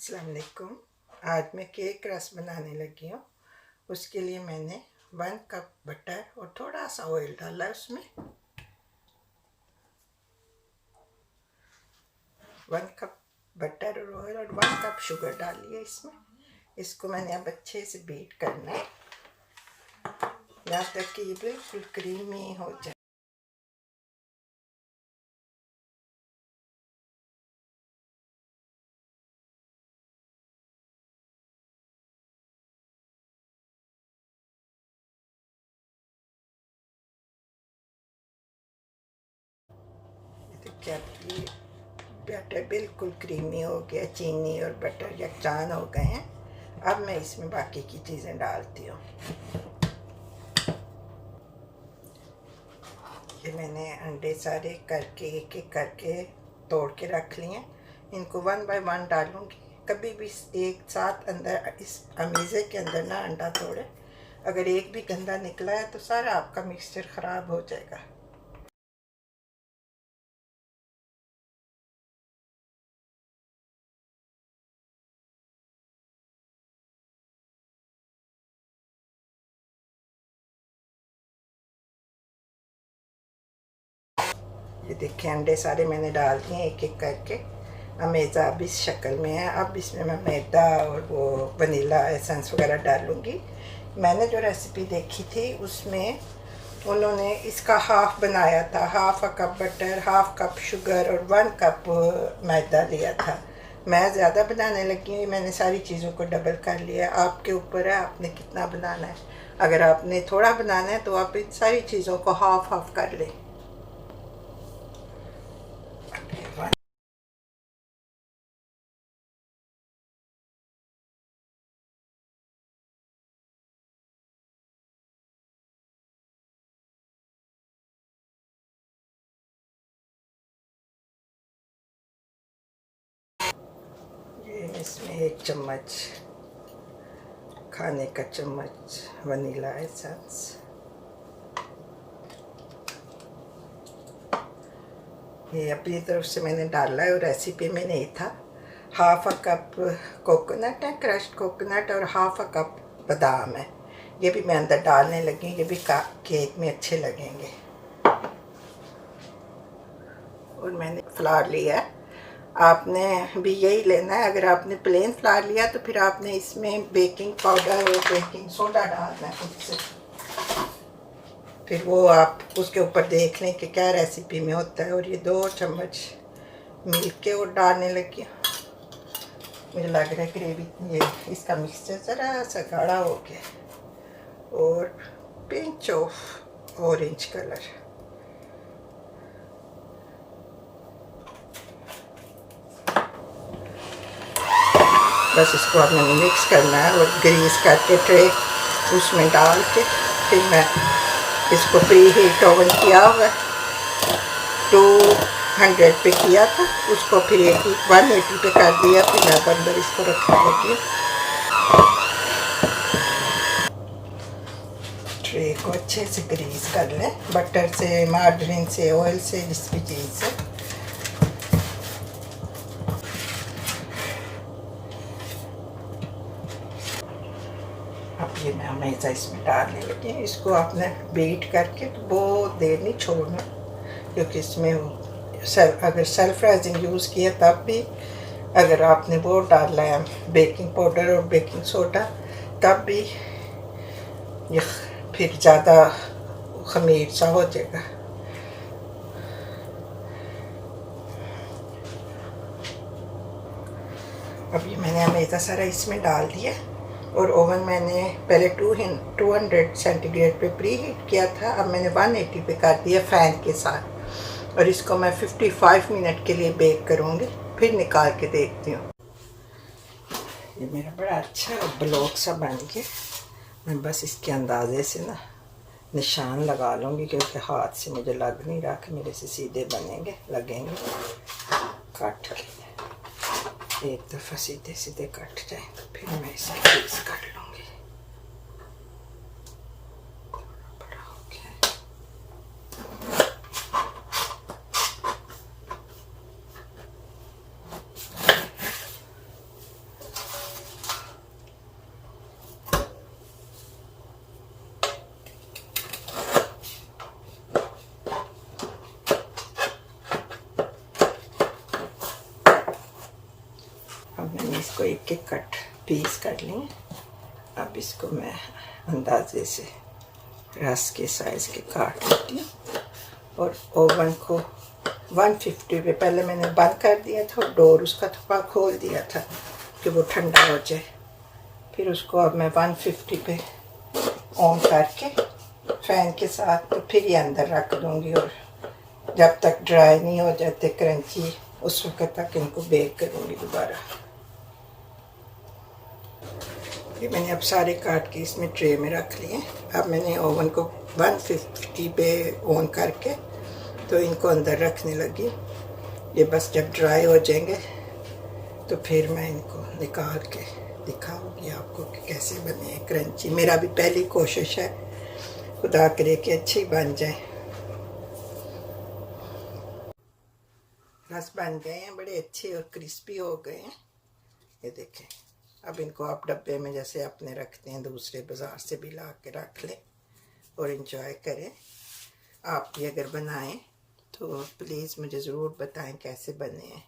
अस्सलाम वालेकुम। आज मैं केक रस बनाने लगी हूँ। उसके लिए मैंने 1 कप बटर और थोड़ा सा ऑयल डाला। उसमें 1 कप बटर और ऑयल और 1 कप शुगर डाली है इसमें। इसको मैंने अब अच्छे से बीट करना है यहाँ तक कि ये बिल्कुल क्रीमी हो जाए। क्या ये बैटर बिल्कुल क्रीमी हो गया, चीनी और बटर यकजान हो गए हैं। अब मैं इसमें बाकी की चीज़ें डालती हूँ। ये मैंने अंडे सारे करके एक एक करके तोड़ के रख लिए। इनको 1 बाय 1 डालूंगी। कभी भी एक साथ अंदर इस अमीज़े के अंदर ना अंडा तोड़े। अगर एक भी गंदा निकला है तो सारा आपका मिक्सचर ख़राब हो जाएगा। ये देखिए अंडे सारे मैंने डाल दिए एक एक करके। अमेज़ा अब इस शक्ल में है। अब इसमें मैं मैदा और वो वनीला एसेंस वगैरह डालूँगी। मैंने जो रेसिपी देखी थी उसमें उन्होंने इसका हाफ़ बनाया था, half a cup butter, half cup sugar और 1 कप मैदा लिया था। मैं ज़्यादा बनाने लगी हूँ। मैंने सारी चीज़ों को डबल कर लिया। आपके ऊपर है आपने कितना बनाना है। अगर आपने थोड़ा बनाना है तो आप इन सारी चीज़ों को हाफ़ हाफ़ कर लें। ये इसमें 1 चम्मच खाने का चम्मच वनीला एसेंस, ये अपनी तरफ से मैंने डाला है और रेसिपी में नहीं था। हाफ़ अ कप कोकोनट है, क्रश्ड कोकोनट, और हाफ़ अ कप बादाम है। ये भी मैं अंदर डालने लगी। ये भी केक में अच्छे लगेंगे। और मैंने फ्लावर लिया है। आपने भी यही लेना है। अगर आपने प्लेन फ्लावर लिया तो फिर आपने इसमें बेकिंग पाउडर और बेकिंग सोडा डालना है खुद से। फिर वो आप उसके ऊपर देख लें कि क्या रेसिपी में होता है। और ये 2 चम्मच मिल्क के और डालने लगी। मुझे लग रहा है ग्रेवी ये इसका मिक्सचर ज़रा सा गाढ़ा हो गया। और पिंच ऑफ ऑरेंज कलर। बस इसको आपने मिक्स करना है और ग्रीस करके ट्रे उसमें डाल के फिर मैं इसको प्री हीट ओवन किया हुआ 200 पे किया था। उसको फिर 180 पे कर दिया। फिर मैं अंदर इसको रखने लगी। ट्रे को अच्छे से ग्रीस कर लें, बटर से, मार्जरीन से, ऑयल से, जिस भी चीज़ से। अब ये मैं हमेशा इसमें डालने लगी। इसको आपने बीट करके तो बहुत देर नहीं छोड़ना, क्योंकि इसमें अगर सेल्फ राइजिंग यूज़ किया तब भी, अगर आपने वो डाला है बेकिंग पाउडर और बेकिंग सोडा तब भी ये फिर ज़्यादा खमीर सा हो जाएगा। अब ये मैंने हमेशा सारा इसमें डाल दिया। और ओवन मैंने पहले 200 सेंटीग्रेड पे प्री हीट किया था। अब मैंने 180 पे कर दिया फ़ैन के साथ। और इसको मैं 55 मिनट के लिए बेक करूँगी। फिर निकाल के देखती हूँ। ये मेरा बड़ा अच्छा ब्लॉक सा बन गया। मैं बस इसके अंदाजे से ना निशान लगा लूँगी, क्योंकि हाथ से मुझे लग नहीं रहा कि मेरे से सीधे बनेंगे लगेंगे। काट एक दफ़ा सीधे सीधे कट जाए तो फिर मैं इसकी पीस कर लूँगी। बड़ा हो गया। अब मैंने इसको एक एक कट पीस कर लिए। अब इसको मैं अंदाजे से रस के साइज़ के काट लेती हूँ और ओवन को 150 पे पहले मैंने बंद कर दिया था और डोर उसका थोड़ा खोल दिया था कि वो ठंडा हो जाए। फिर उसको अब मैं 150 पे ऑन करके फ़ैन के साथ तो फिर ये अंदर रख दूँगी और जब तक ड्राई नहीं हो जाते क्रंची उस वक्त तक इनको बेक करूँगी दोबारा। ये मैंने अब सारे काट के इसमें ट्रे में रख लिए। अब मैंने ओवन को 150 पे ऑन करके तो इनको अंदर रखने लगी। ये बस जब ड्राई हो जाएंगे तो फिर मैं इनको निकाल के दिखाऊंगी आपको कि कैसे बने हैं क्रंची। मेरा भी पहली कोशिश है, खुदा करे कि अच्छी बन जाए। बस बन गए हैं, बड़े अच्छे और क्रिस्पी हो गए हैं। ये देखें। अब इनको आप डब्बे में जैसे अपने रखते हैं दूसरे बाज़ार से भी ला के रख लें और इन्जॉय करें। आप भी अगर बनाएं तो प्लीज़ मुझे ज़रूर बताएं कैसे बने हैं।